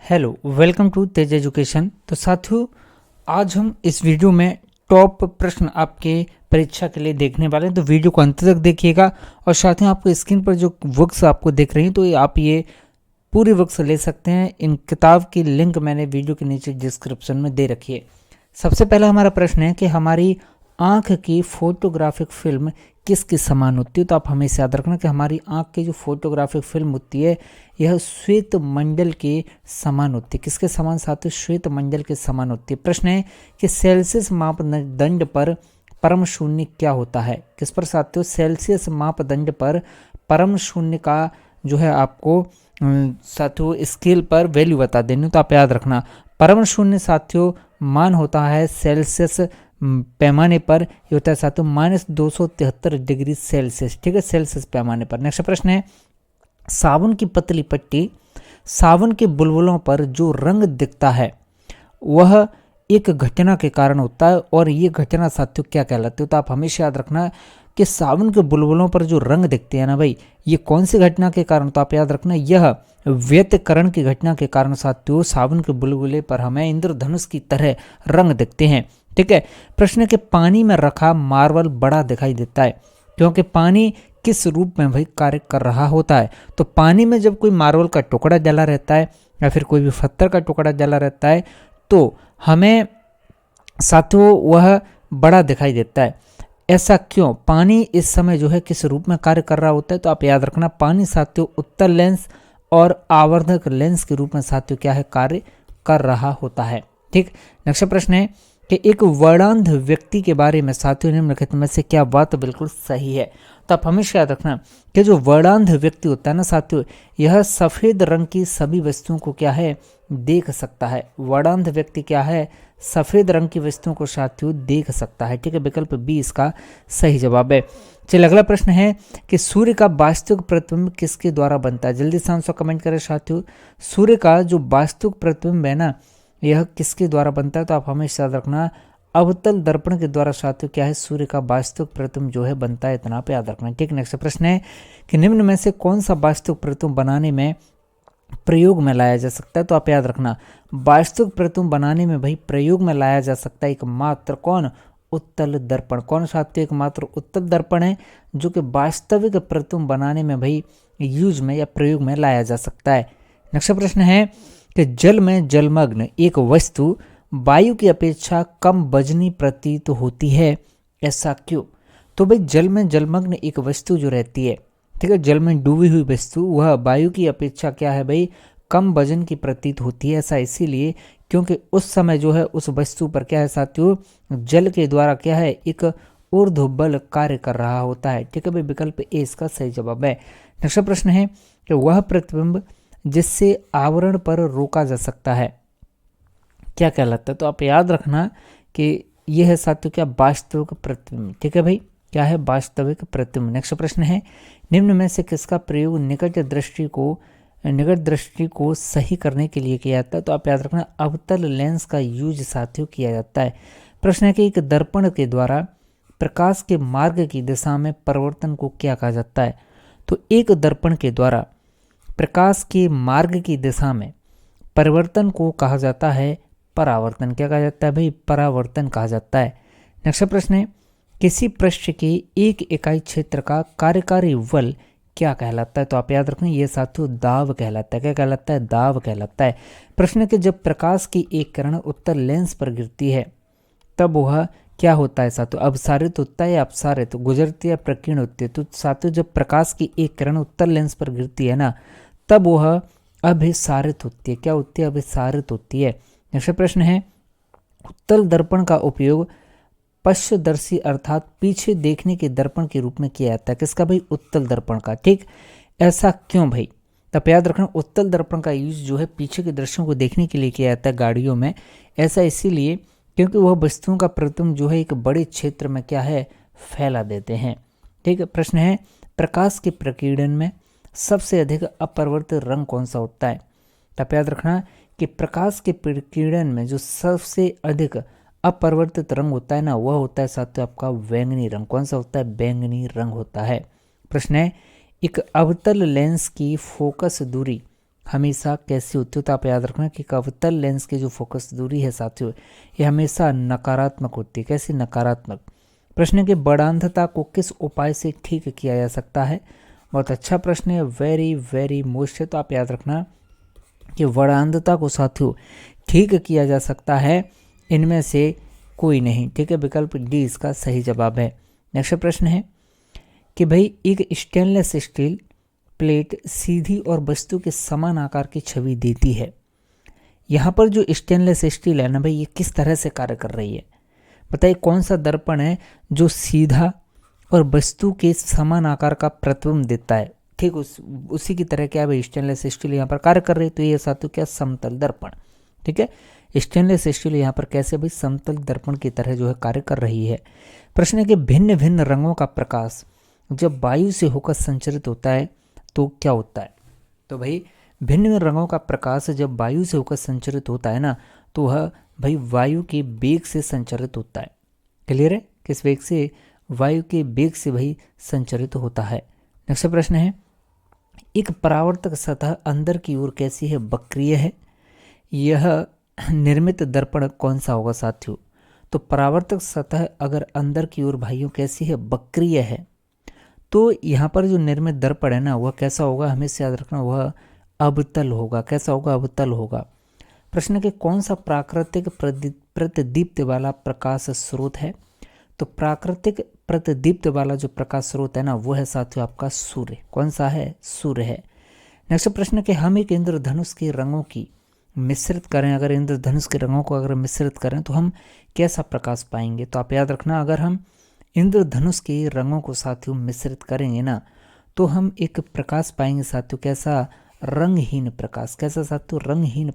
Hello, welcome to Tej education. तो साथियों, आज हम इस वीडियो में टॉप प्रश्न आपके परीक्षा के लिए देखने वाले हैं। तो वीडियो को अंत तक देखिएगा और साथियों, आपको स्क्रीन पर जो बुक्स आपको दिख रही हैं तो आप ये पूरी बुक्स ले सकते हैं। इन किताब की लिंक मैंने वीडियो के नीचे डिस्क्रिप्शन में दे रखी है। सबसे पहला हमारा प्रश्न है कि हमारी आँख की फोटोग्राफिक फिल्म किसके समान होती है। तो आप हमेशा याद रखना कि हमारी आँख की जो फोटोग्राफिक फिल्म होती है यह श्वेत मंडल के समान होती है। किसके समान साथियों? श्वेत मंडल के समान होती है। प्रश्न है कि सेल्सियस मापदंड पर परम शून्य क्या होता है। किस पर साथियों? सेल्सियस मापदंड पर परम शून्य का जो है आपको साथियों स्केल पर वैल्यू बता देनी। तो आप याद रखना परम शून्य साथियों मान होता है सेल्सियस पैमाने पर ये होता है साथियों -273 डिग्री सेल्सियस। ठीक है, सेल्सियस पैमाने पर। नेक्स्ट प्रश्न है, साबुन की पतली पट्टी साबुन के बुलबुलों पर जो रंग दिखता है वह एक घटना के कारण होता है और ये घटना साथियों क्या कहलाती है। तो आप हमेशा याद रखना कि साबुन के बुलबुलों पर जो रंग दिखते हैं ना भाई, ये कौन सी घटना के कारण? तो आप याद रखना यह व्यतिकरण की घटना के कारण साथियों साबुन के बुलबुले पर हमें इंद्रधनुष की तरह रंग दिखते हैं। ठीक है। प्रश्न है कि पानी में रखा मार्बल बड़ा दिखाई देता है क्योंकि पानी किस रूप में भाई कार्य कर रहा होता है। तो पानी में जब कोई मार्बल का टुकड़ा जला रहता है या फिर कोई भी पत्थर का टुकड़ा जला रहता है तो हमें साथियों वह बड़ा दिखाई देता है। ऐसा क्यों? पानी इस समय जो है किस रूप में कार्य कर रहा होता है। तो आप याद रखना पानी साथियों उत्तल लेंस और आवर्धक लेंस के रूप में साथियों क्या है कार्य कर रहा होता है। ठीक। नेक्स्ट प्रश्न है कि एक वर्णांध व्यक्ति के बारे में साथियों निम्नलिखित में से क्या बात बिल्कुल सही है। तो आप हमेशा याद रखना कि जो वर्णांध व्यक्ति होता है ना साथियों, यह सफेद रंग की सभी वस्तुओं को क्या है देख सकता है। वर्णांध व्यक्ति क्या है? सफेद रंग की वस्तुओं को साथियों देख सकता है। ठीक है, विकल्प बी इसका सही जवाब है। चलिए अगला प्रश्न है कि सूर्य का वास्तविक प्रतिबिंब किसके द्वारा बनता है। जल्दी से आंसर कमेंट करें साथियों। सूर्य का जो वास्तविक प्रतिबिंब है ना यह किसके द्वारा बनता है। तो आप हमेशा याद रखना अवतल दर्पण के द्वारा साथियों क्या है सूर्य का वास्तविक प्रतिबिंब जो है बनता है। इतना पे याद रखना। ठीक। नेक्स्ट प्रश्न है कि निम्न में से कौन सा वास्तविक प्रतिबिंब बनाने में प्रयोग में लाया जा सकता है। तो आप याद रखना वास्तविक प्रतिबिंब बनाने में भाई प्रयोग में लाया जा सकता है एकमात्र कौन? उत्तल दर्पण। कौन साथियों? एकमात्र उत्तल दर्पण है जो कि वास्तविक प्रतिबिंब बनाने में भाई यूज में या प्रयोग में लाया जा सकता है। नेक्स्ट प्रश्न है कि जल में जलमग्न एक वस्तु वायु की अपेक्षा कम वजनी प्रतीत होती है, ऐसा क्यों? तो भाई जल में जलमग्न एक वस्तु जो रहती है, ठीक है, जल में डूबी हुई वस्तु वह वायु की अपेक्षा क्या है भाई कम वजन की प्रतीत होती है। ऐसा इसीलिए क्योंकि उस समय जो है उस वस्तु पर क्या है साथियों जल के द्वारा क्या है एक ऊर्ध्व बल कार्य कर रहा होता है। ठीक है भाई, विकल्प ए इसका सही जवाब है। नेक्स्ट प्रश्न है कि वह प्रतिबिंब जिससे आवरण पर रोका जा सकता है क्या कहलाता है। तो आप याद रखना कि यह है साथियों क्या वास्तविक प्रतिबिंब। ठीक है भाई, क्या है वास्तविक प्रतिबिंब। नेक्स्ट प्रश्न है निम्न में से किसका प्रयोग निकट दृष्टि को सही करने के लिए किया जाता है। तो आप याद रखना अवतल लेंस का यूज साथियों किया जाता है। प्रश्न है कि एक दर्पण के द्वारा प्रकाश के मार्ग की दिशा में परिवर्तन को क्या कहा जाता है। तो एक दर्पण के द्वारा प्रकाश के मार्ग की दिशा में परिवर्तन को कहा जाता है परावर्तन। क्या कहा जाता है भाई? परावर्तन कहा जाता है। नेक्स्ट प्रश्न है किसी पृष्ठ के एक इकाई क्षेत्र का कार्यकारी बल क्या कहलाता है। तो आप याद रखें ये साथियों दाब कहलाता है। क्या कहलाता है? दाब कहलाता है। प्रश्न है कि जब प्रकाश की एक किरण उत्तल लेंस पर गिरती है तब वह क्या होता है साथियों? अपसारित होता है या अपसारित? गुजरती है प्रकीर्ण होती है? तो साथियों जब प्रकाश की एक किरण उत्तल लेंस पर गिरती है ना तब वह अभिसारित होती है। क्या होती है? अभिसारित होती है। नेक्स्ट प्रश्न है उत्तल दर्पण का उपयोग पश्चदर्शी अर्थात पीछे देखने के दर्पण के रूप में किया जाता है। किसका भाई? उत्तल दर्पण का। ठीक, ऐसा क्यों भाई? तब याद रखना उत्तल दर्पण का यूज जो है पीछे के दृश्यों को देखने के लिए किया जाता है गाड़ियों में। ऐसा इसीलिए क्योंकि वह वस्तुओं का प्रतिबिंब जो है एक बड़े क्षेत्र में क्या है फैला देते हैं। ठीक है। प्रश्न है प्रकाश के प्रकीर्णन में सबसे अधिक अपरिवर्तित रंग कौन सा होता है। तब याद रखना कि प्रकाश के प्रकीर्णन में जो सबसे अधिक अपरिवर्तित रंग होता है ना वह होता है साथियों आपका बैंगनी रंग। कौन सा होता है? बैंगनी रंग होता है। प्रश्न है एक अवतल लेंस की फोकस दूरी हमेशा कैसी होती है? तो आप याद रखना कि अवतल लेंस की जो फोकस दूरी है साथियों, ये हमेशा नकारात्मक होती है। कैसी? नकारात्मक। प्रश्न है कि बड़ांधता को किस उपाय से ठीक किया जा सकता है? बहुत अच्छा प्रश्न है, वेरी वेरी मोस्ट है। तो आप याद रखना कि वरांधता को साथियों ठीक किया जा सकता है इनमें से कोई नहीं। ठीक है, विकल्प डी इसका सही जवाब है। नेक्स्ट प्रश्न है कि भाई एक स्टेनलेस स्टील प्लेट सीधी और वस्तु के समान आकार की छवि देती है। यहाँ पर जो स्टेनलेस स्टील है ना भाई, ये किस तरह से कार्य कर रही है? बताइए कौन सा दर्पण है जो सीधा और वस्तु के समान आकार का प्रतिबिंब देता है? ठीक उसी की तरह क्या भाई स्टेनलेस स्टील यहाँ पर कार्य कर रही है। तो ये साथियों क्या? समतल दर्पण। ठीक है, स्टेनलेस स्टील यहाँ पर कैसे भाई? समतल दर्पण की तरह जो है कार्य कर रही है। प्रश्न है कि भिन्न भिन्न रंगों का प्रकाश जब वायु से होकर संचरित होता है तो क्या होता है? तो भाई भिन्न भिन्न रंगों का प्रकाश जब वायु से होकर संचरित होता है ना, तो वह भाई वायु के वेग से संचरित होता है। क्लियर है? किस वेग से? वायु के वेग से भाई संचरित होता है। नेक्स्ट प्रश्न है, एक परावर्तक सतह अंदर की ओर कैसी है? वक्रीय है। यह निर्मित दर्पण कौन सा होगा साथियों? तो परावर्तक सतह अगर अंदर की ओर भाइयों कैसी है? वक्रीय है। तो यहाँ पर जो निर्मित दर्पण है ना, वह कैसा होगा? हमेशा याद रखना, वह अवतल होगा। कैसा होगा? अवतल होगा। प्रश्न के कौन सा प्राकृतिक प्रतिदीप्त वाला प्रकाश स्रोत है? तो प्राकृतिक प्रतिदीप्त वाला जो प्रकाश स्रोत है ना, वो है साथियों आपका सूर्य। कौन सा है? सूर्य है। नेक्स्ट प्रश्न के हम एक इंद्रधनुष के रंगों की मिश्रित करें, अगर इंद्रधनुष के रंगों को अगर मिश्रित करें तो हम कैसा प्रकाश पाएंगे? तो आप याद रखना, अगर हम इंद्रधनुष के रंगों को साथियों मिश्रित करेंगे ना, तो हम एक प्रकाश पाएंगे साथियों। कैसा? रंगहीन प्रकाश। कैसा साथियों? रंगहीन